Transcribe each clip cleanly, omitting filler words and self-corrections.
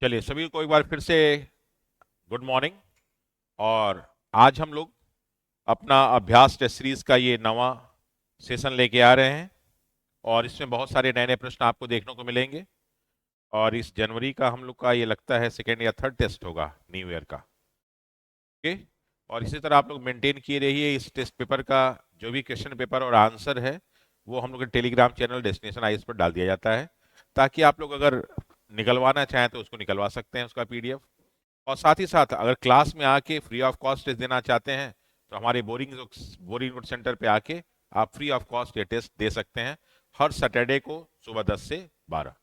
चलिए सभी को एक बार फिर से गुड मॉर्निंग। और आज हम लोग अपना अभ्यास टेस्ट सीरीज का ये नवा सेशन लेके आ रहे हैं और इसमें बहुत सारे नए नए प्रश्न आपको देखने को मिलेंगे। और इस जनवरी का हम लोग का ये लगता है सेकेंड या थर्ड टेस्ट होगा न्यू ईयर का। ओके। और इसी तरह आप लोग मेंटेन किए रहिए। इस टेस्ट पेपर का जो भी क्वेश्चन पेपर और आंसर है वो हम लोग के टेलीग्राम चैनल डेस्टिनेशन आईएएस पर डाल दिया जाता है, ताकि आप लोग अगर निकलवाना चाहें तो उसको निकलवा सकते हैं उसका पीडीएफ। और साथ ही साथ अगर क्लास में आके फ्री ऑफ कॉस्ट टेस्ट देना चाहते हैं तो हमारे बोरिंग रोड सेंटर पे आके आप फ्री ऑफ कॉस्ट ये टेस्ट दे सकते हैं हर सैटरडे को सुबह 10 से 12।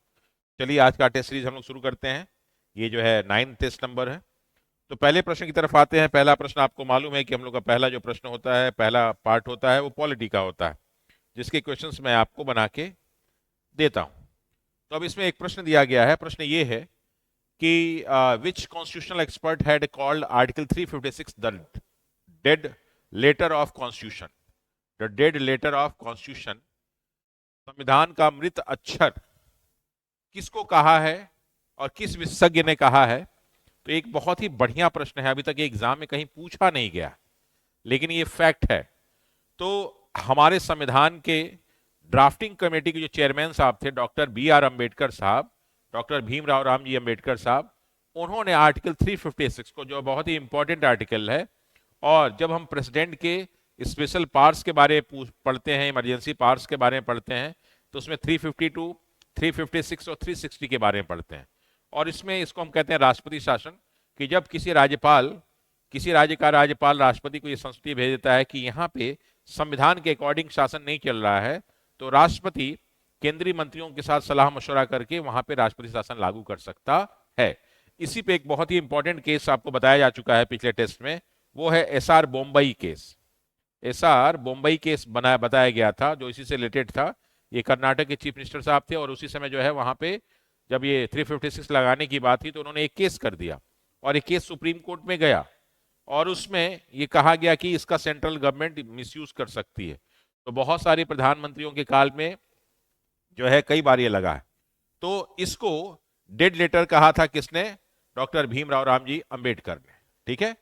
चलिए आज का टेस्ट सीरीज हम लोग शुरू करते हैं। ये जो है 9 टेस्ट नंबर है। तो पहले प्रश्न की तरफ आते हैं। पहला प्रश्न आपको मालूम है कि हम लोग का पहला जो प्रश्न होता है, पहला पार्ट होता है, वो पॉलिटी का होता है, जिसके क्वेश्चंस मैं आपको बना के देता हूं। तो अब इसमें एक प्रश्न दिया गया है। प्रश्न ये है कि which constitutional expert had called article 356 the dead letter of constitution. The dead letter of constitution, संविधान का मृत अक्षर किसको कहा है और किस विशेषज्ञ ने कहा है। तो एक बहुत ही बढ़िया प्रश्न है। अभी तक एग्जाम में कहीं पूछा नहीं गया, लेकिन ये फैक्ट है। तो हमारे संविधान के ड्राफ्टिंग कमेटी के जो चेयरमैन साहब थे, डॉक्टर बी आर अम्बेडकर साहब, डॉक्टर भीमराव रामजी अम्बेडकर साहब, उन्होंने आर्टिकल 356 को, जो बहुत ही इंपॉर्टेंट आर्टिकल है, और जब हम प्रेसिडेंट के स्पेशल पावर्स के बारे में पढ़ते हैं, इमरजेंसी पावर्स के बारे में पढ़ते हैं, तो उसमें 352, 356 और 360 के बारे में पढ़ते हैं। और इसमें इसको हम कहते हैं राष्ट्रपति शासन, कि जब किसी राज्य का राज्यपाल राष्ट्रपति को यह संस्तुति भेज देता है कि यहाँ पे संविधान के अकॉर्डिंग शासन नहीं चल रहा है, तो राष्ट्रपति केंद्रीय मंत्रियों के साथ सलाह मशवरा करके वहां पे राष्ट्रपति शासन लागू कर सकता है। इसी पे एक बहुत ही इंपॉर्टेंट केस आपको बताया जा चुका है पिछले टेस्ट में, वो है SR Bommai case. SR Bommai case बताया गया था, जो इसी से रिलेटेड था। ये कर्नाटक के चीफ मिनिस्टर साहब थे और उसी समय जो है वहां पे जब ये 356 लगाने की बात थी तो उन्होंने एक केस कर दिया, और एक केस सुप्रीम कोर्ट में गया, और उसमें ये कहा गया कि इसका सेंट्रल गवर्नमेंट मिसयूज कर सकती है। तो बहुत सारे प्रधानमंत्रियों के काल में जो है कई बार ये लगा है। तो इसको डेड लेटर कहा था किसने? डॉक्टर भीमराव रामजी अंबेडकर ने। ठीक है।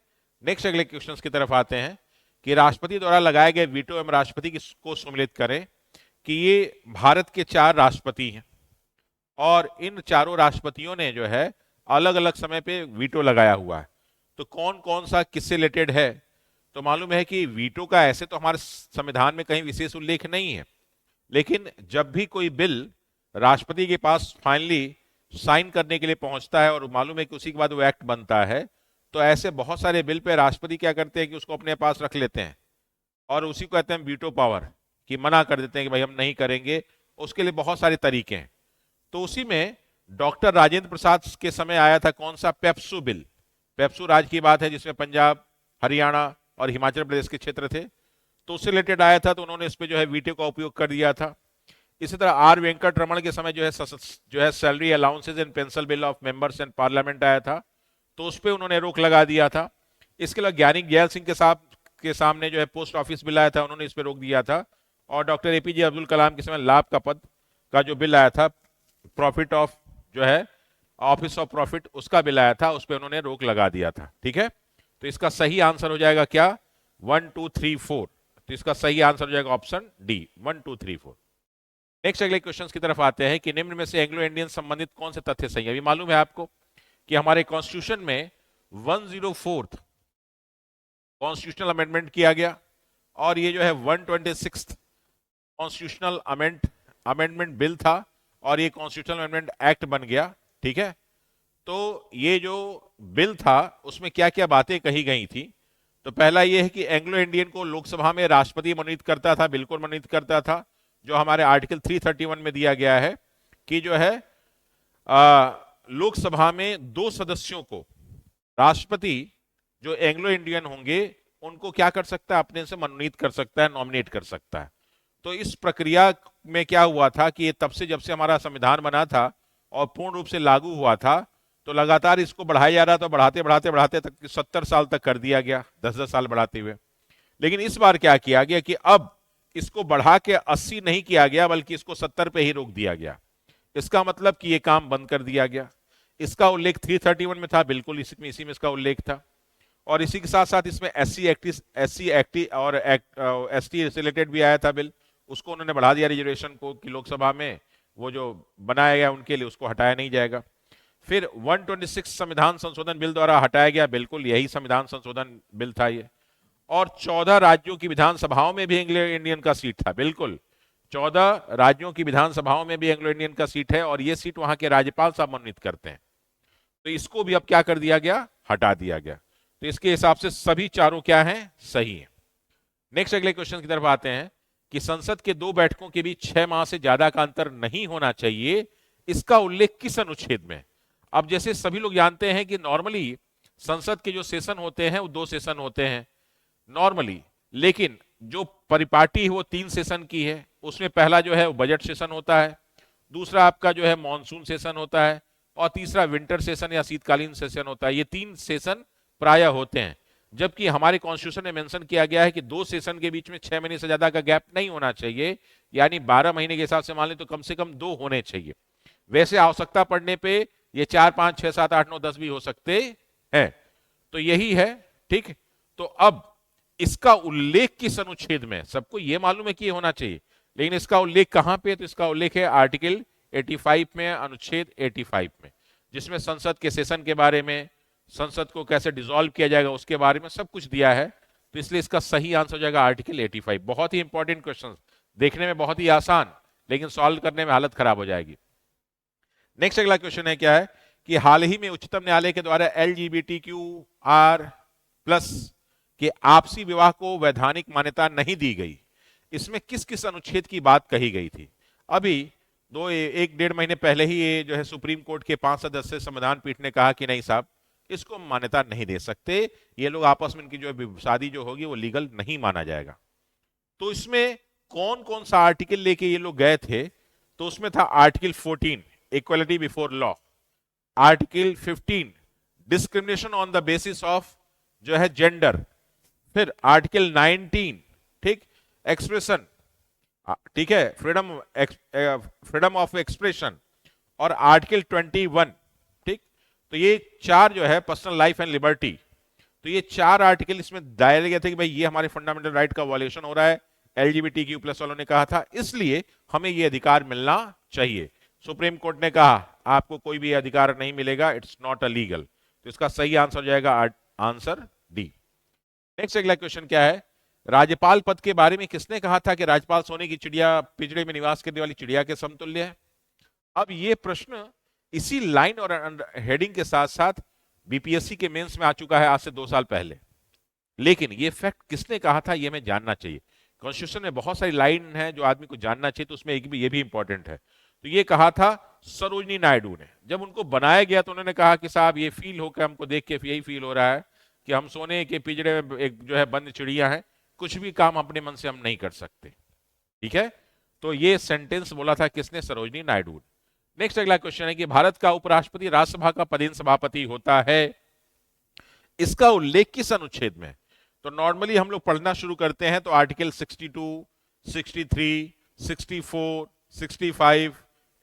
नेक्स्ट अगले क्वेश्चंस की तरफ आते हैं कि राष्ट्रपति द्वारा लगाए गए वीटो एवं राष्ट्रपति को सम्मिलित करें कि ये भारत के 4 राष्ट्रपति हैं, और इन चारों राष्ट्रपतियों ने जो है अलग अलग समय पे वीटो लगाया हुआ है। तो कौन कौन सा किससे रिलेटेड है? तो मालूम है कि वीटो का ऐसे तो हमारे संविधान में कहीं विशेष उल्लेख नहीं है, लेकिन जब भी कोई बिल राष्ट्रपति के पास फाइनली साइन करने के लिए पहुंचता है और मालूम है कि उसी के बाद वो एक्ट बनता है, तो ऐसे बहुत सारे बिल पे राष्ट्रपति क्या करते हैं कि उसको अपने पास रख लेते हैं, और उसी को कहते हैं वीटो पावर, कि मना कर देते हैं कि भाई हम नहीं करेंगे। उसके लिए बहुत सारे तरीके हैं। तो उसी में डॉक्टर राजेंद्र प्रसाद के समय आया था कौन सा? पेप्सू बिल। पेप्सू राज की बात है, जिसमें पंजाब, हरियाणा और हिमाचल प्रदेश के क्षेत्र थे, तो उससे रिलेटेड आया था, तो उन्होंने इस पे जो है वीटो का उपयोग कर दिया था। इसी तरह आर वेंकट रमन के समय जो है salary allowances and pension bill of members and parliament आया था, तो उस पर उन्होंने रोक लगा दिया था। इसके अलावा ज्ञानी जैल सिंह के सामने जो है पोस्ट ऑफिस बिल आया था, उन्होंने इस पर रोक दिया था। और डॉक्टर एपीजे अब्दुल कलाम के समय लाभ का पद का जो बिल आया था, प्रॉफिट ऑफ जो है ऑफिस ऑफ प्रॉफिट, उसका बिल आया था, उस पर उन्होंने रोक लगा दिया था। ठीक है। तो इसका सही आंसर हो जाएगा क्या? 1 2 3 4। तो इसका सही आंसर हो जाएगा ऑप्शन डी, 1 2 3 4। नेक्स्ट अगले क्वेश्चन की तरफ आते हैं कि निम्न में से एंग्लो इंडियन संबंधित कौन से तथ्य सही है। अभी मालूम है आपको कि हमारे कॉन्स्टिट्यूशन में 104th कॉन्स्टिट्यूशनल अमेंडमेंट किया गया, और ये जो है 126th कॉन्स्टिट्यूशनल अमेंडमेंट बिल था, और ये कॉन्स्टिट्यूशनल अमेंडमेंट एक्ट बन गया। ठीक है। तो ये जो बिल था उसमें क्या क्या बातें कही गई थी? तो पहला ये है कि एंग्लो इंडियन को लोकसभा में राष्ट्रपति मनोनीत करता था, बिल्कुल मनोनीत करता था, जो हमारे आर्टिकल 331 में दिया गया है कि जो है लोकसभा में 2 सदस्यों को राष्ट्रपति जो एंग्लो इंडियन होंगे उनको क्या कर सकता है? अपने से मनोनीत कर सकता है, नॉमिनेट कर सकता है। तो इस प्रक्रिया में क्या हुआ था कि ये तब से जब से हमारा संविधान बना था और पूर्ण रूप से लागू हुआ था, तो लगातार इसको बढ़ाया जा रहा था, बढ़ाते बढ़ाते बढ़ाते तक 70 साल तक कर दिया गया, 10-10 साल बढ़ाते हुए। लेकिन इस बार क्या किया गया कि अब इसको बढ़ा के 80 नहीं किया गया, बल्कि इसको 70 पे ही रोक दिया गया। इसका मतलब कि ये काम बंद कर दिया गया। इसका उल्लेख 331 में था, बिल्कुल इसी में इसका उल्लेख था। और इसी के साथ साथ इसमें SC और ST रिलेटेड भी आया था बिल, उसको उन्होंने बढ़ा दिया रिजर्वेशन को कि लोकसभा में वो जो बनाया गया उनके लिए उसको हटाया नहीं जाएगा। फिर 126 संविधान संशोधन बिल द्वारा हटाया गया, बिल्कुल यही संविधान संशोधन बिल था ये। और 14 राज्यों की विधानसभाओं में भी एंग्लो इंडियन का सीट था, बिल्कुल 14 राज्यों की विधानसभाओं में भी एंग्लो इंडियन का सीट है, और ये सीट वहां के राज्यपाल साहब मनोनीत करते हैं। तो इसको भी अब क्या कर दिया गया, हटा दिया गया। तो इसके हिसाब से सभी चारों क्या हैं, सही है। नेक्स्ट अगले क्वेश्चन की तरफ आते हैं कि संसद के 2 बैठकों के बीच 6 माह से ज्यादा का अंतर नहीं होना चाहिए, इसका उल्लेख किस अनुच्छेद में? अब जैसे सभी लोग जानते हैं कि नॉर्मली संसद के जो सेशन होते हैं वो 2 सेशन होते हैं नॉर्मली, लेकिन जो परिपाटी है वो 3 सेशन की है। उसमें पहला जो है वो बजट सेशन होता है, दूसरा आपका जो है मॉनसून सेशन होता है, और तीसरा विंटर सेशन या शीतकालीन सेशन होता है। ये 3 सेशन प्राय होते हैं, जबकि हमारे कॉन्स्टिट्यूशन में मेंशन किया गया है कि 2 सेशन के बीच में 6 महीने से ज्यादा का गैप नहीं होना चाहिए, यानी 12 महीने के हिसाब से मान लें तो कम से कम 2 होने चाहिए। वैसे आवश्यकता पड़ने पे ये 4, 5, 6, 7, 8, 9, 10 भी हो सकते हैं। तो यही है, ठीक। तो अब इसका उल्लेख किस अनुच्छेद में? सबको ये मालूम है कि ये होना चाहिए, लेकिन इसका उल्लेख कहां पे? तो इसका उल्लेख है आर्टिकल 85 में, अनुच्छेद 85 में, जिसमें संसद के सेशन के बारे में, संसद को कैसे डिसॉल्व किया जाएगा उसके बारे में सब कुछ दिया है। तो इसलिए इसका सही आंसर हो जाएगा आर्टिकल 85। बहुत ही इंपॉर्टेंट क्वेश्चन, देखने में बहुत ही आसान, लेकिन सॉल्व करने में हालत खराब हो जाएगी। नेक्स्ट अगला क्वेश्चन है क्या है कि हाल ही में उच्चतम न्यायालय के द्वारा LGBTQR+ के आपसी विवाह को वैधानिक मान्यता नहीं दी गई, इसमें किस किस अनुच्छेद की बात कही गई थी? अभी 1-1.5 महीने पहले ही ये जो है सुप्रीम कोर्ट के 5 सदस्य संविधान पीठ ने कहा कि नहीं साहब, इसको मान्यता नहीं दे सकते, ये लोग आपस में इनकी जो शादी जो होगी वो लीगल नहीं माना जाएगा। तो इसमें कौन कौन सा आर्टिकल लेके ये लोग गए थे? तो उसमें था article 14 equality before law, article 15 discrimination on the basis of जो है जेंडर, फिर आर्टिकल 19 ठीक एक्सप्रेशन, ठीक है, फ्रीडम ऑफ एक्सप्रेशन, और आर्टिकल 21 ठीक। तो ये 4 जो है पर्सनल लाइफ एंड लिबर्टी, तो ये 4 आर्टिकल इसमें दायर गए थे कि भाई ये हमारे फंडामेंटल राइट का वायलेशन हो रहा है, LGBTQ+ वालों ने कहा था, इसलिए हमें ये अधिकार मिलना चाहिए। सुप्रीम कोर्ट ने कहा आपको कोई भी अधिकार नहीं मिलेगा, इट्स नॉट अ लीगल। तो इसका सही आंसर हो जाएगा आंसर डी। नेक्स्ट अगला क्वेश्चन क्या है, राज्यपाल पद के बारे में किसने कहा था कि राज्यपाल सोने की चिड़िया पिंजरे में निवास करने वाली चिड़िया के समतुल्य है? अब ये प्रश्न इसी लाइन और हेडिंग के साथ साथ बीपीएससी के मेंस में आ चुका है आज से 2 साल पहले, लेकिन ये फैक्ट किसने कहा था ये हमें जानना चाहिए। कॉन्स्टिट्यूशन में बहुत सारी लाइन है जो आदमी को जानना चाहिए, तो उसमें एक भी ये भी इंपॉर्टेंट है। तो ये कहा था सरोजनी नायडू ने, जब उनको बनाया गया तो उन्होंने कहा कि साहब ये फील होकर हमको देख के यही फील हो रहा है कि हम सोने के पिंजरे में एक जो है बंद चिड़िया है, कुछ भी काम अपने मन से हम नहीं कर सकते, ठीक है। तो ये सेंटेंस बोला था किसने? सरोजनी नायडू। नेक्स्ट अगला क्वेश्चन है कि भारत का उपराष्ट्रपति राज्यसभा का पदेन सभापति होता है, इसका उल्लेख किस अनुच्छेद में? तो नॉर्मली हम लोग पढ़ना शुरू करते हैं तो आर्टिकल 62, 63, 64, 65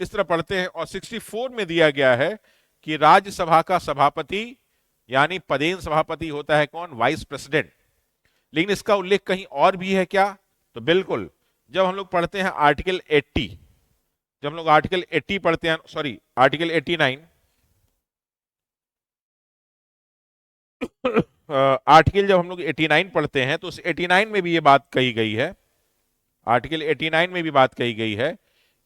इस तरह पढ़ते हैं, और 64 में दिया गया है कि राज्यसभा का सभापति यानी पदेन सभापति होता है कौन? Vice president. लेकिन इसका उल्लेख कहीं और भी है क्या? तो बिल्कुल, जब हम लोग पढ़ते हैं आर्टिकल 80, जब हम लोग आर्टिकल 80 पढ़ते हैं, सॉरी आर्टिकल 89 आर्टिकल जब हम लोग 89 पढ़ते हैं तो उस 89 में भी ये बात कही गई है, आर्टिकल 89 में भी बात कही गई है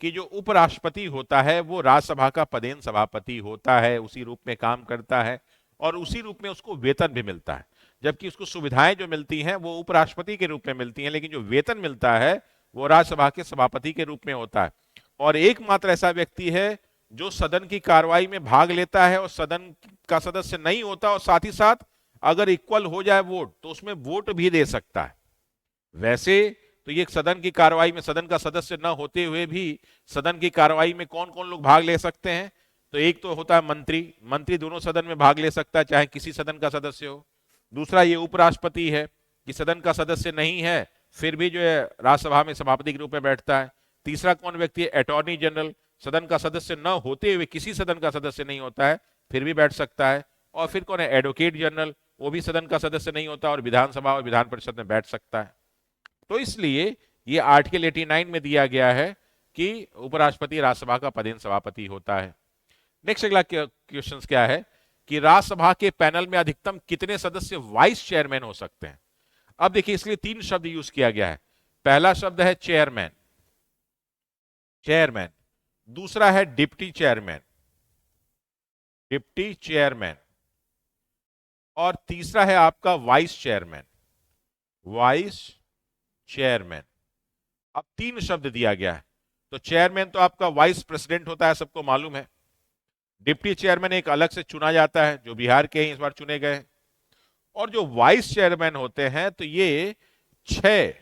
कि जो उपराष्ट्रपति होता है वो राज्यसभा का पदेन सभापति होता है, उसी रूप में काम करता है और उसी रूप में उसको वेतन भी मिलता है। जबकि उसको सुविधाएं जो मिलती हैं वो उपराष्ट्रपति के रूप में मिलती हैं, लेकिन जो वेतन मिलता है वो राज्यसभा के सभापति के रूप में होता है। और एकमात्र ऐसा व्यक्ति है जो सदन की कार्रवाई में भाग लेता है और सदन का सदस्य नहीं होता, और साथ ही साथ अगर इक्वल हो जाए वोट तो उसमें वोट भी दे सकता है। वैसे तो ये सदन की कार्रवाई में सदन का सदस्य न होते हुए भी सदन की कार्रवाई में कौन कौन लोग भाग ले सकते हैं? तो एक तो होता है मंत्री, मंत्री दोनों सदन में भाग ले सकता है चाहे किसी सदन का सदस्य हो। दूसरा ये उपराष्ट्रपति है कि सदन का सदस्य नहीं है फिर भी जो है राज्यसभा में सभापति के रूप में बैठता है। तीसरा कौन व्यक्ति है? अटॉर्नी जनरल, सदन का सदस्य न होते हुए किसी सदन का सदस्य नहीं होता है फिर भी बैठ सकता है। और फिर कौन है, एडवोकेट जनरल, वो भी सदन का सदस्य नहीं होता और विधानसभा और विधान परिषद में बैठ सकता है। तो इसलिए ये आर्टिकल 89 में दिया गया है कि उपराष्ट्रपति राज्यसभा का पदेन सभापति होता है। नेक्स्ट अगला क्वेश्चन क्या है कि राज्यसभा के पैनल में अधिकतम कितने सदस्य वाइस चेयरमैन हो सकते हैं। अब देखिए, इसलिए 3 शब्द यूज किया गया है। पहला शब्द है चेयरमैन, चेयरमैन। दूसरा है डिप्टी चेयरमैन, डिप्टी चेयरमैन। और तीसरा है आपका वाइस चेयरमैन, वाइस चेयरमैन। अब 3 शब्द दिया गया है। तो चेयरमैन तो आपका वाइस प्रेसिडेंट होता है, सबको मालूम है। डिप्टी चेयरमैन एक अलग से चुना जाता है, जो बिहार के इस बार चुने गए। और जो वाइस चेयरमैन होते हैं, तो ये 6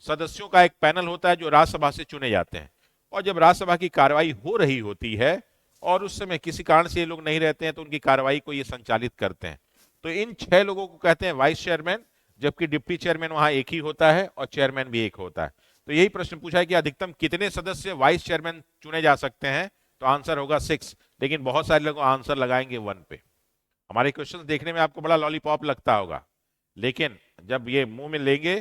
सदस्यों का एक पैनल होता है जो राज्यसभा से चुने जाते हैं। और जब राज्यसभा की कार्रवाई हो रही होती है और उस समय किसी कारण से ये लोग नहीं रहते हैं, तो उनकी कार्रवाई को ये संचालित करते हैं। तो इन 6 लोगों को कहते हैं वाइस चेयरमैन, जबकि डिप्टी चेयरमैन वहां एक ही होता है और चेयरमैन भी एक होता है। तो यही प्रश्न पूछा है कि अधिकतम कितने सदस्य वाइस चेयरमैन चुने जा सकते हैं, तो आंसर होगा 6। लेकिन बहुत सारे लोग आंसर लगाएंगे 1 पे। हमारे क्वेश्चन देखने में आपको बड़ा लॉलीपॉप लगता होगा, लेकिन जब ये मुंह में लेंगे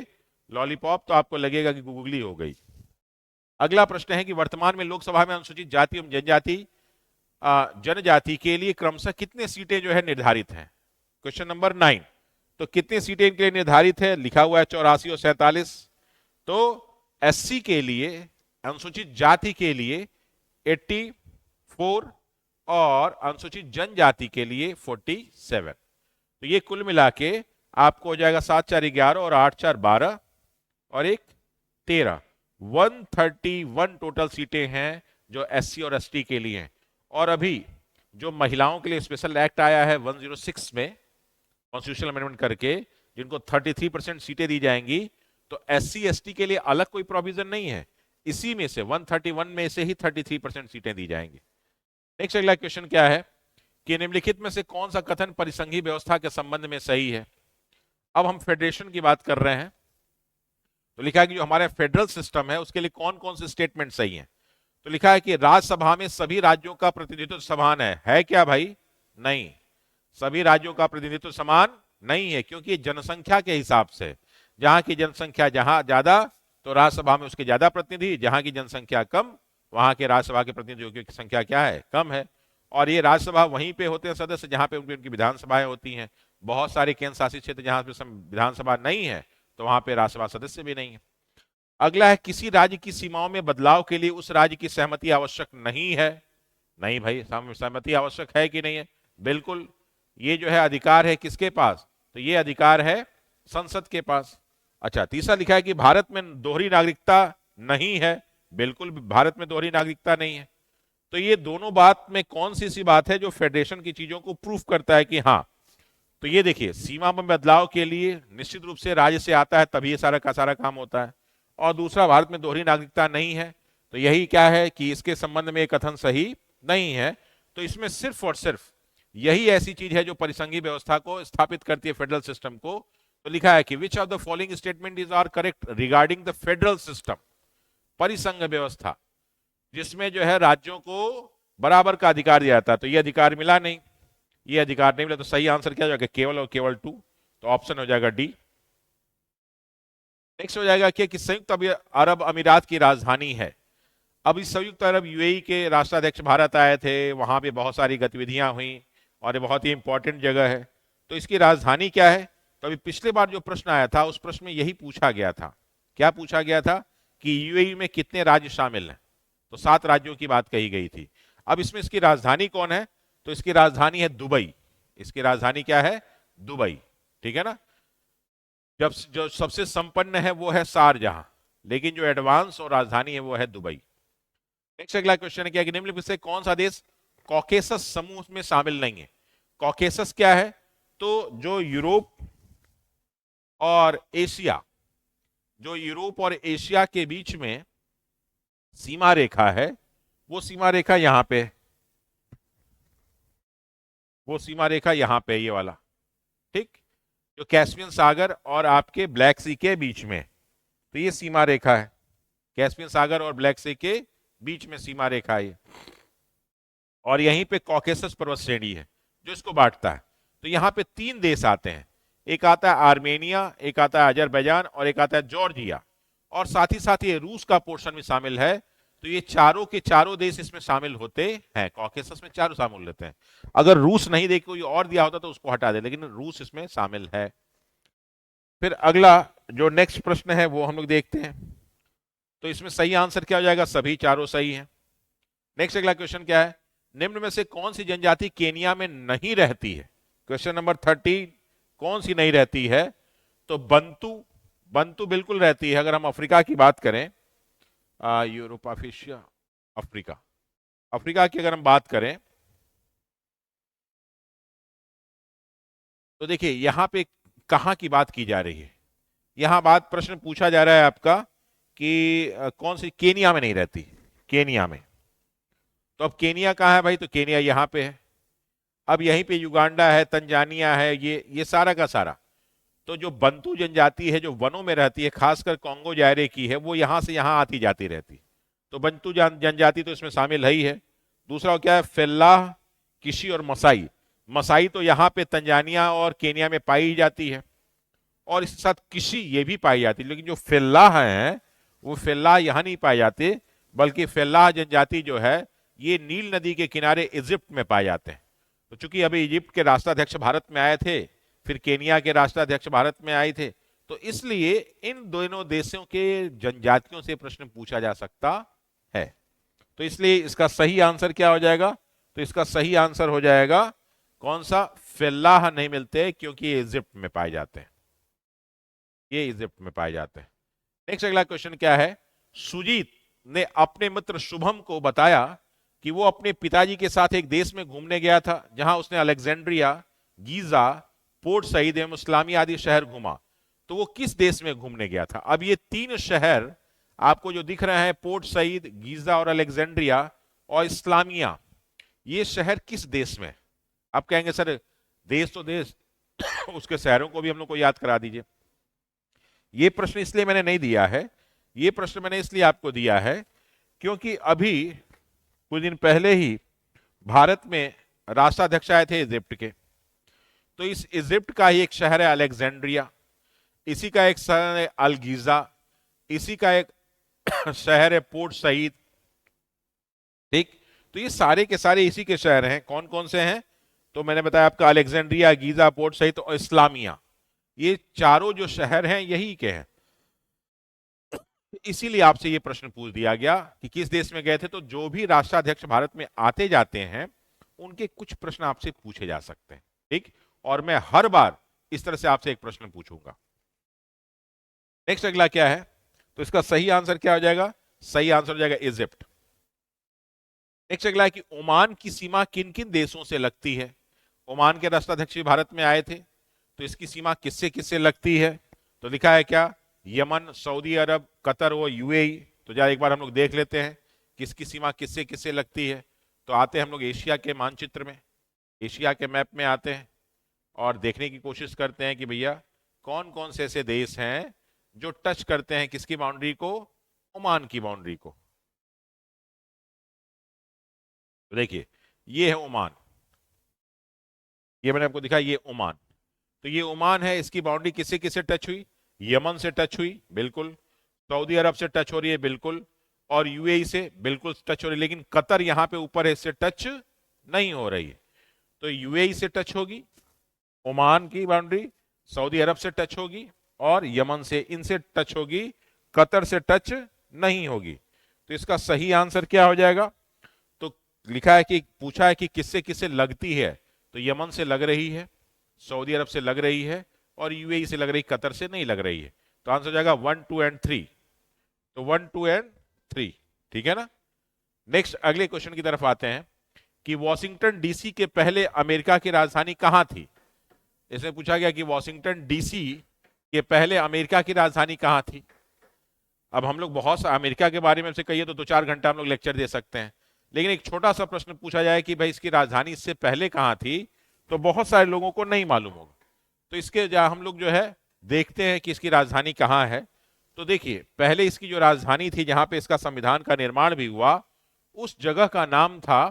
लॉलीपॉप तो आपको लगेगा कि गुगली हो गई। अगला प्रश्न है कि वर्तमान में लोकसभा में अनुसूचित जाति एवं जनजाति के लिए क्रमशः कितने सीटें जो है निर्धारित हैं। Question number 9। तो कितनी सीटें इनके लिए निर्धारित है, लिखा हुआ है 84 और 47। तो एससी के लिए, अनुसूचित जाति के लिए 84 और अनुसूचित जनजाति के लिए 47। तो ये कुल मिला के आपको हो जाएगा 7 4 11 और 8 4 12 और 1 13। 131 टोटल सीटें हैं जो एससी और एसटी के लिए हैं। और अभी जो महिलाओं के लिए स्पेशल एक्ट आया है 106 में कॉन्स्टिट्यूशनल अमेंडमेंट करके, जिनको 33% सीटें दी जाएंगी, तो एससी एसटी के लिए अलग कोई प्रोविजन नहीं है। इसी में से 131 में से ही 33% सीटें दी जाएंगी। नेक्स्ट अगला क्वेश्चन क्या है कि निम्नलिखित में से कौन सा कथन परिसंघीय व्यवस्था के संबंध में सही है। अब हम फेडरेशन की बात कर रहे हैं, तो लिखा है कि जो हमारे फेडरल सिस्टम है उसके लिए कौन कौन से स्टेटमेंट सही हैं। तो लिखा है कि राज्यसभा में सभी राज्यों का प्रतिनिधित्व समान है क्या भाई? नहीं, सभी राज्यों का प्रतिनिधित्व समान नहीं है, क्योंकि जनसंख्या के हिसाब से, जहां की जनसंख्या जहां ज्यादा तो राज्यसभा में उसके ज्यादा प्रतिनिधि, जहां की जनसंख्या कम वहां के राज्यसभा के प्रतिनिधियों की संख्या क्या है, कम है। और ये राज्यसभा वहीं पे होते हैं सदस्य जहां पे उनकी विधानसभाएं होती हैं। बहुत सारे केंद्र शासित क्षेत्र जहां पे विधानसभा नहीं है, तो वहां पे राज्यसभा सदस्य भी नहीं है। अगला है किसी राज्य की सीमाओं में बदलाव के लिए उस राज्य की सहमति आवश्यक नहीं है। नहीं भाई, सहमति आवश्यक है कि नहीं है? बिल्कुल। ये जो है अधिकार है किसके पास? तो ये अधिकार है संसद के पास। अच्छा, तीसरा लिखा है कि भारत में दोहरी नागरिकता नहीं है। बिल्कुल, भारत में दोहरी नागरिकता नहीं है। तो ये दोनों बात में कौन सी सी बात है जो फेडरेशन की चीजों को प्रूफ करता है कि हाँ। तो ये देखिए, सीमा में बदलाव के लिए निश्चित रूप से राज्य से आता है, तभी ये सारा का सारा काम होता है। और दूसरा, भारत में दोहरी नागरिकता नहीं है, तो यही क्या है कि इसके संबंध में कथन सही नहीं है। तो इसमें सिर्फ और सिर्फ यही ऐसी चीज है जो परिसंघीय व्यवस्था को स्थापित करती है, फेडरल सिस्टम को। तो लिखा है कि which of the following statement is are correct regarding the federal system, परिसंघ व्यवस्था, जिसमें जो है राज्यों को बराबर का अधिकार दिया जाता है। तो ये अधिकार मिला नहीं, ये अधिकार नहीं मिला। तो सही आंसर क्या जाएगा? केवल और केवल 2। तो ऑप्शन हो जाएगा डी। नेक्स्ट हो जाएगा कि संयुक्त अरब अमीरात की राजधानी है। अब इस संयुक्त अरब यूएई के राष्ट्राध्यक्ष भारत आए थे, वहां पे बहुत सारी गतिविधियां हुई और ये बहुत ही इंपॉर्टेंट जगह है। तो इसकी राजधानी क्या है? तो अभी पिछले बार जो प्रश्न आया था उस प्रश्न में यही पूछा गया था। क्या पूछा गया था कि यूएई में कितने राज्य शामिल हैं? तो 7 राज्यों की बात कही गई थी। अब इसमें इसकी राजधानी कौन है? तो इसकी राजधानी है दुबई। इसकी राजधानी क्या है? दुबई। ठीक है ना। जब जो सबसे संपन्न है वो है शारजहां, लेकिन जो एडवांस और राजधानी है वो है दुबई। नेक्स्ट अगला क्वेश्चन है क्या कि निम्नलिखित में से कौन सा देश कॉकेसस समूह में शामिल नहीं है? कॉकेसस क्या है? तो जो यूरोप और एशिया, जो यूरोप और एशिया के बीच में सीमा रेखा है, वो सीमा रेखा यहां पे, वो सीमा रेखा यहां पे, ये वाला, ठीक, जो कैस्पियन सागर और आपके ब्लैक सी के बीच में। तो ये सीमा रेखा है, कैस्पियन सागर और ब्लैक सी के बीच में सीमा रेखा है। और यहीं पे कॉकेसस पर्वत श्रेणी है। जो इसको बांटता है। तो यहाँ पे 3 देश आते हैं, एक आता है आर्मेनिया, एक आता है अजरबैजान और एक आता है जॉर्जिया, और साथ ही ये रूस का पोर्शन भी शामिल है। तो ये चारों के चारों देश इसमें शामिल होते हैं, कॉकेसस में चारों शामिल होते हैं। अगर रूस नहीं दे कोई और दिया होता तो उसको हटा दे, लेकिन रूस इसमें शामिल है। फिर अगला जो नेक्स्ट प्रश्न है वो हम लोग देखते हैं। तो इसमें सही आंसर क्या हो जाएगा, सभी चारों सही है। नेक्स्ट अगला क्वेश्चन क्या है, निम्न में से कौन सी जनजाति केनिया में नहीं रहती है। क्वेश्चन नंबर 30, कौन सी नहीं रहती है। तो बंतु, बंतु बिल्कुल रहती है। अगर हम अफ्रीका की बात करें, यूरोप, एशिया, अफ्रीका, अफ्रीका की अगर हम बात करें तो देखिए यहां पे कहां की बात की जा रही है। यहां बात, प्रश्न पूछा जा रहा है आपका कि कौन सी केनिया में नहीं रहती, केनिया में। तो अब केनिया कहाँ है भाई, तो केनिया यहां पे है। अब यहीं पे युगांडा है, तंजानिया है, ये सारा का सारा। तो जो बंतु जनजाति है जो वनों में रहती है, खासकर कॉन्गो जायरे की है, वो यहां से यहां आती जाती रहती। तो बंतु जनजाति तो इसमें शामिल है ही है। दूसरा क्या है, फेल्लाह, किशी और मसाई। मसाई तो यहाँ पे तंजानिया और केनिया में पाई जाती है, और इसके साथ किशी ये भी पाई जाती है। लेकिन जो फेल्लाह है वो फेल्लाह यहाँ नहीं पाए जाते, बल्कि फेल्लाह जनजाति जो है ये नील नदी के किनारे इजिप्ट में पाए जाते हैं। तो चूंकि अभी इजिप्ट के राष्ट्राध्यक्ष भारत में आए थे, फिर केनिया के राष्ट्राध्यक्ष भारत में आए थे, तो इसलिए इन दोनों देशों के जनजातियों से प्रश्न पूछा जा सकता है। तो इसलिए इसका सही आंसर क्या हो जाएगा, तो इसका सही आंसर हो जाएगा कौन सा, फेल्लाह नहीं मिलते, क्योंकि ये इजिप्ट में पाए जाते हैं, ये इजिप्ट में पाए जाते हैं। नेक्स्ट अगला क्वेश्चन क्या है, सुजीत ने अपने मित्र शुभम को बताया कि वो अपने पिताजी के साथ एक देश में घूमने गया था जहां उसने अलेक्जेंड्रिया, गीजा, पोर्ट सईद एवं इस्लामी आदि शहर घूमा। तो वो किस देश में घूमने गया था। अब ये 3 शहर आपको जो दिख रहे हैं, पोर्ट सईद, गीजा और अलेक्जेंड्रिया और इस्लामिया, ये शहर किस देश में। आप कहेंगे सर देश तो देश उसके शहरों को भी हम लोग को याद करा दीजिए। ये प्रश्न इसलिए मैंने नहीं दिया है, ये प्रश्न मैंने इसलिए आपको दिया है क्योंकि अभी कुछ दिन पहले ही भारत में राष्ट्राध्यक्ष आए थे इजिप्ट के। तो इस इजिप्ट का ही एक शहर है अलेक्जेंड्रिया, इसी का एक शहर है अलगीजा, इसी का एक शहर है पोर्ट सईद। ठीक, तो ये सारे के सारे इसी के शहर हैं। कौन कौन से हैं, तो मैंने बताया आपका अलेक्जेंड्रिया, गीजा, पोर्ट सईद और इस्लामिया, ये चारों जो शहर हैं यही के हैं। इसीलिए आपसे ये प्रश्न पूछ दिया गया कि किस देश में गए थे। तो जो भी राष्ट्राध्यक्ष भारत में आते जाते हैं उनके कुछ प्रश्न आपसे पूछे जा सकते हैं। ठीक, और मैं हर बार इस तरह से आपसे एक प्रश्न पूछूंगा। नेक्स्ट अगला क्या है, तो इसका सही आंसर क्या हो जाएगा, सही आंसर हो जाएगा इजिप्ट। नेक्स्ट अगला है कि ओमान की सीमा किन किन देशों से लगती है। ओमान के राष्ट्राध्यक्ष भारत में आए थे, तो इसकी सीमा किससे किससे लगती है। तो लिखा है क्या, यमन, सऊदी अरब, कतर और यूएई। तो जरा एक बार हम लोग देख लेते हैं किसकी सीमा किससे किससे लगती है। तो आते हैं हम लोग एशिया के मानचित्र में, एशिया के मैप में आते हैं और देखने की कोशिश करते हैं कि भैया कौन कौन से ऐसे देश हैं जो टच करते हैं किसकी बाउंड्री को, ओमान की बाउंड्री को। तो देखिए ये है ओमान, ये मैंने आपको दिखाया, ये ओमान। तो ये ओमान है, इसकी बाउंड्री किससे किससे टच हुई, यमन से टच हुई बिल्कुल, सऊदी अरब से टच हो रही है बिल्कुल, और यूएई से बिल्कुल टच हो रही है। लेकिन कतर यहां पे ऊपर है, इससे टच नहीं हो रही है। तो यूएई से टच होगी ओमान की बाउंड्री, सऊदी अरब से टच होगी और यमन से, इनसे टच होगी, कतर से टच नहीं होगी। तो इसका सही आंसर क्या हो जाएगा, तो लिखा है कि पूछा है कि किससे किससे लगती है। तो यमन से लग रही है, सऊदी अरब से लग रही है और यूएई से लग रही, कतर से नहीं लग रही है। तो आंसर हो जाएगा 1, 2 एंड 3। तो 1, 2 एंड 3, ठीक है ना। नेक्स्ट अगले क्वेश्चन की तरफ आते हैं कि वॉशिंगटन डीसी के पहले अमेरिका की राजधानी कहां थी। इसमें पूछा गया कि वॉशिंगटन डीसी के पहले अमेरिका की राजधानी कहां थी। अब हम लोग बहुत सा अमेरिका के बारे में से कहिए तो 2-4 घंटा हम लोग लेक्चर दे सकते हैं, लेकिन एक छोटा सा प्रश्न पूछा जाए कि भाई इसकी राजधानी इससे पहले कहां थी, तो बहुत सारे लोगों को नहीं मालूम होगा। तो इसके जहां हम लोग जो है देखते हैं कि इसकी राजधानी कहां है। तो देखिए पहले इसकी जो राजधानी थी जहां पे इसका संविधान का निर्माण भी हुआ, उस जगह का नाम था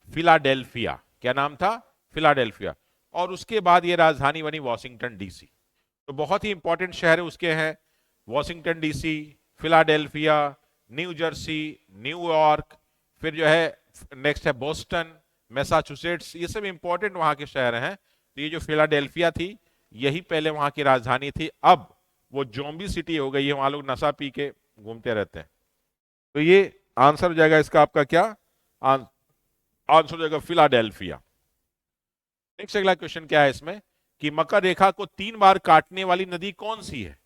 फिलाडेल्फिया। क्या नाम था, फिलाडेल्फिया, और उसके बाद ये राजधानी बनी वॉशिंगटन डीसी। तो बहुत ही इंपॉर्टेंट शहर उसके हैं Washington DC, Philadelphia, new Jersey, New York, फिर जो है नेक्स्ट है बोस्टन, मैसाचुसेट्स, ये सब इंपॉर्टेंट वहां के शहर हैं। तो ये जो फिलाडेल्फिया थी यही पहले वहां की राजधानी थी, अब वो जोम्बी सिटी हो गई है, वहां लोग नशा पी के घूमते रहते हैं। तो ये आंसर हो जाएगा इसका आपका क्या, आंसर हो जाएगा फिलाडेल्फिया। नेक्स्ट अगला क्वेश्चन क्या है इसमें कि मकर रेखा को 3 बार काटने वाली नदी कौन सी है।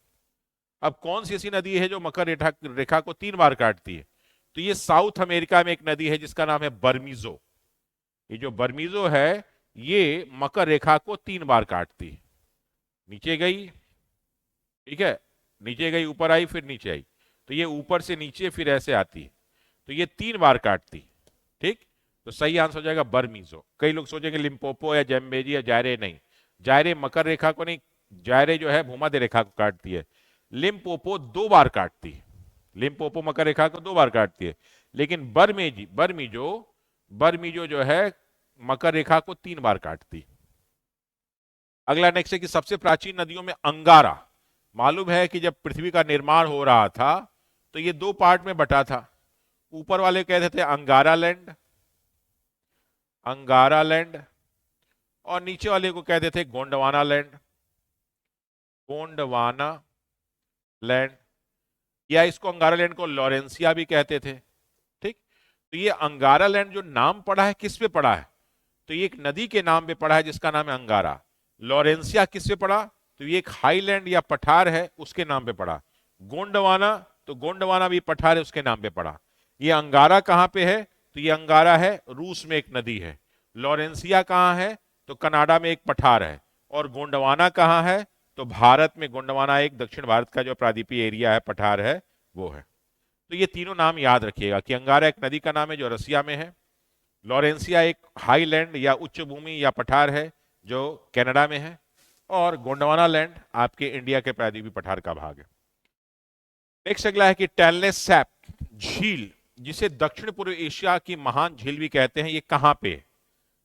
अब कौन सी ऐसी नदी है जो मकर रेखा को 3 बार काटती है। तो ये साउथ अमेरिका में एक नदी है जिसका नाम है बर्मीजो। ये जो बर्मीजो है ये मकर रेखा को 3 बार काटती है, नीचे गई, ठीक है, नीचे गई, ऊपर आई, फिर नीचे आई, तो ये ऊपर से नीचे फिर ऐसे आती है, तो ये 3 बार काटती, ठीक। तो सही आंसर हो जाएगा बर्मीजो। कई लोग सोचेंगे लिम्पोपो या जैम्बेजी या जायरे, नहीं, जायरे मकर रेखा को नहीं, जायरे जो है भूमध्य रेखा को काटती है, लिम्पोपो 2 बार काटती है, लिम्पोपो मकर रेखा को 2 बार काटती है, लेकिन बर्मीजो जो है मकर रेखा को 3 बार काटती। अगला नेक्स्ट है कि सबसे प्राचीन नदियों में अंगारा, मालूम है कि जब पृथ्वी का निर्माण हो रहा था तो ये 2 पार्ट में बटा था, ऊपर वाले कहते थे अंगारा लैंड, और नीचे वाले को कहते थे गोंडवाना लैंड, या इसको अंगारा लैंड को लॉरेंसिया भी कहते थे, ठीक। तो ये अंगारा लैंड जो नाम पड़ा है किस पे पड़ा है, तो ये एक नदी के नाम पे पड़ा है जिसका नाम है अंगारा। लॉरेंसिया किस पे पड़ा, तो ये एक हाईलैंड या पठार है उसके नाम पे पड़ा। गोंडवाना, तो गोंडवाना भी पठार है उसके नाम पे पड़ा। ये अंगारा कहां पे है, तो ये अंगारा है रूस में एक नदी है। लॉरेंसिया कहां है, तो कनाडा में एक पठार है। और गोंडवाना कहां है, तो भारत में गोंडवाना एक दक्षिण भारत का जो प्रायद्वीपीय एरिया है, पठार है, वो है। तो ये तीनों नाम याद रखिएगा कि अंगारा एक नदी का नाम है जो रसिया में है, लॉरेंसिया एक हाईलैंड या उच्च भूमि या पठार है जो कनाडा में है, और गोंडवाना लैंड आपके इंडिया के प्रायद्वीपीय पठार का भाग है। नेक्स्ट अगला है कि टैनले सैप झील, जिसे दक्षिण पूर्व एशिया की महान झील भी कहते हैं, ये कहां पे है।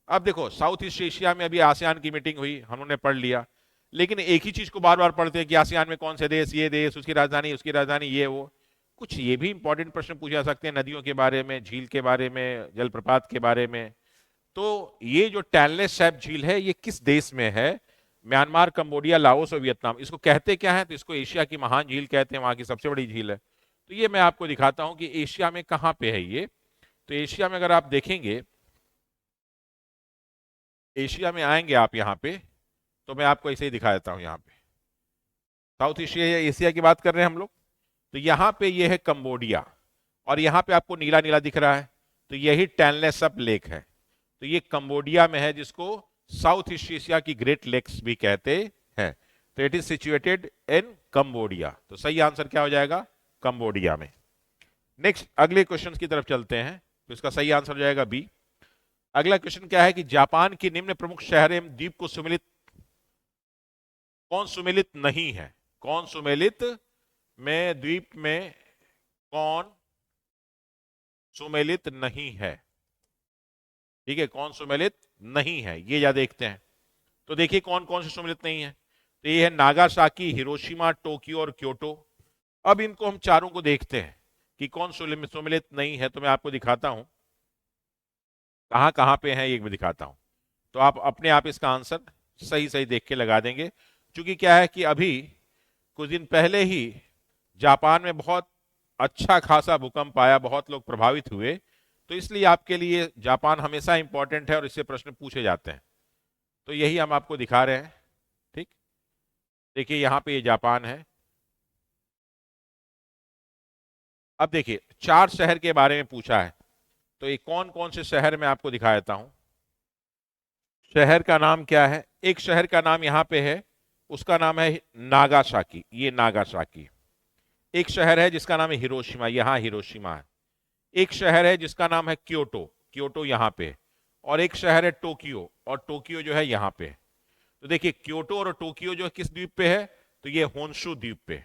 अब देखो साउथ ईस्ट एशिया में अभी आसियान की मीटिंग हुई, हमने पढ़ लिया, लेकिन एक ही चीज को बार बार पढ़ते हैं कि आसियान में कौन से देश, ये देश, उसकी राजधानी ये वो। कुछ ये भी इंपॉर्टेंट प्रश्न पूछे जा सकते हैं नदियों के बारे में, झील के बारे में, जलप्रपात के बारे में। तो ये जो टैनले सैप झील है ये किस देश में है, म्यांमार, कंबोडिया, लाओस और वियतनाम। इसको कहते क्या है, तो इसको एशिया की महान झील कहते हैं, वहां की सबसे बड़ी झील है। तो ये मैं आपको दिखाता हूं कि एशिया में कहां पे है ये। तो एशिया में अगर आप देखेंगे, एशिया में आएंगे आप यहाँ पे, तो मैं आपको ऐसे ही दिखा देता हूँ। यहाँ पे साउथ एशिया की बात कर रहे हैं हम लोग। तो यहाँ पे ये है कंबोडिया, और यहाँ पे आपको नीला नीला दिख रहा है, तो यही टैनले सैप लेक है। तो ये कंबोडिया में है, जिसको साउथ ईस्ट एशिया की ग्रेट लेक्स भी कहते हैं। तो it is situated in Cambodia. तो सही आंसर क्या हो जाएगा, कंबोडिया में। नेक्स्ट अगले क्वेश्चन की तरफ चलते हैं, तो इसका सही आंसर हो जाएगा बी। अगला क्वेश्चन क्या है कि जापान की निम्न प्रमुख शहर एवं द्वीप को कौन सुमेलित नहीं है, कौन सुमेलित में द्वीप में कौन सुमेलित नहीं है, ठीक है, कौन सुमेलित नहीं है, ये या देखते हैं। तो देखिए कौन कौन से सुमेलित नहीं है, तो ये है नागासाकी, हिरोशिमा, टोक्यो और क्योटो। अब इनको हम चारों को देखते हैं कि कौन सुमेलित नहीं है। तो मैं आपको दिखाता हूं कहां कहां पे है, ये भी दिखाता हूं, तो आप अपने आप इसका आंसर सही सही देख के लगा देंगे। क्योंकि क्या है कि अभी कुछ दिन पहले ही जापान में बहुत अच्छा खासा भूकंप आया, बहुत लोग प्रभावित हुए, तो इसलिए आपके लिए जापान हमेशा इंपॉर्टेंट है और इससे प्रश्न पूछे जाते हैं। तो यही हम आपको दिखा रहे हैं, ठीक। देखिए यहां पे ये जापान है। अब देखिए 4 शहर के बारे में पूछा है, तो ये कौन कौन से शहर मैं आपको दिखा देता हूं। शहर का नाम क्या है, एक शहर का नाम यहां पे है, उसका नाम है नागासाकी, ये नागासाकी। एक शहर है जिसका नाम है हिरोशिमा, यहां हिरोशिमा है। एक शहर है जिसका नाम है क्योटो, क्योटो यहां पे। और एक शहर है टोक्यो, और टोक्यो जो है यहां पे। तो देखिए क्योटो और टोक्यो जो किस द्वीप पे है, तो ये होन्शु द्वीप पे,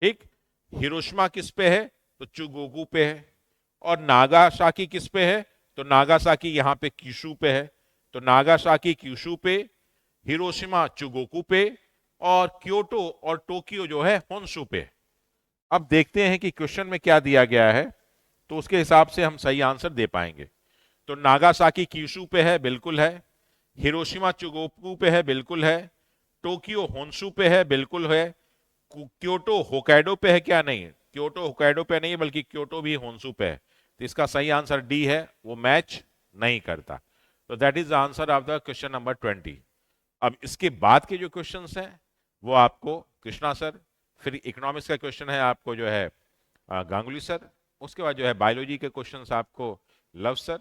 ठीक। हिरोशिमा किस पे है, तो चुगोकू पे है। और नागासाकी किस पे है, तो नागासाकी यहां पे क्यूशू पे है। तो नागासाकी क्यूशू पे, हिरोशिमा चुगोकू पे, और क्योटो और टोक्यो जो है होन्शु पे। अब देखते हैं कि क्वेश्चन में क्या दिया गया है, तो उसके हिसाब से हम सही आंसर दे पाएंगे। तो नागासाकी क्यूशू पे है, बिल्कुल है। हिरोशिमा चुगोकू पे है, बिल्कुल है। टोक्यो होन्शु पे है, बिल्कुल है। क्योटो होकाइडो पे है क्या? नहीं, क्योटो होकाइडो पे नहीं है, बल्कि क्योटो भी होन्शु पे है। तो इसका सही आंसर डी है, वो मैच नहीं करता। तो that is the answer of the question number 20। अब इसके बाद के जो क्वेश्चंस हैं वो आपको कृष्णा सर, फिर इकोनॉमिक्स का क्वेश्चन है आपको जो है गांगुली सर, उसके बाद जो है बायोलॉजी के क्वेश्चंस आपको लव सर,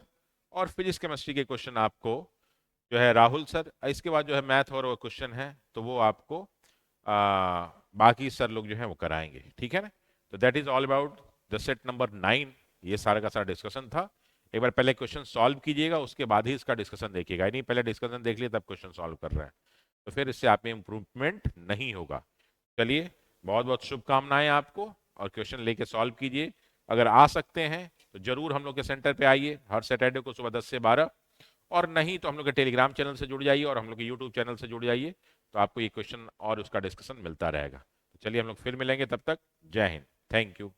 और फिजिक्स केमिस्ट्री के क्वेश्चन आपको जो है राहुल सर। इसके बाद जो है मैथ और क्वेश्चन है तो वो आपको बाकी सर लोग जो है वो कराएंगे, ठीक है ना। तो that is all about the set number 9। ये सारा का सारा डिस्कशन था। एक बार पहले क्वेश्चन सॉल्व कीजिएगा, उसके बाद ही इसका डिस्कशन देखिएगा। नहीं पहले डिस्कशन देख लिया तब क्वेश्चन सॉल्व कर रहे हैं, तो फिर इससे आप में इंप्रूवमेंट नहीं होगा। चलिए, बहुत बहुत शुभकामनाएं आपको, और क्वेश्चन लेके सॉल्व कीजिए। अगर आ सकते हैं तो जरूर हम लोग के सेंटर पे आइए हर सैटरडे को सुबह 10 से 12, और नहीं तो हम लोग के टेलीग्राम चैनल से जुड़ जाइए और हम लोग के यूट्यूब चैनल से जुड़ जाइए, तो आपको ये क्वेश्चन और उसका डिस्कशन मिलता रहेगा। तो चलिए हम लोग फिर मिलेंगे, तब तक जय हिंद, थैंक यू।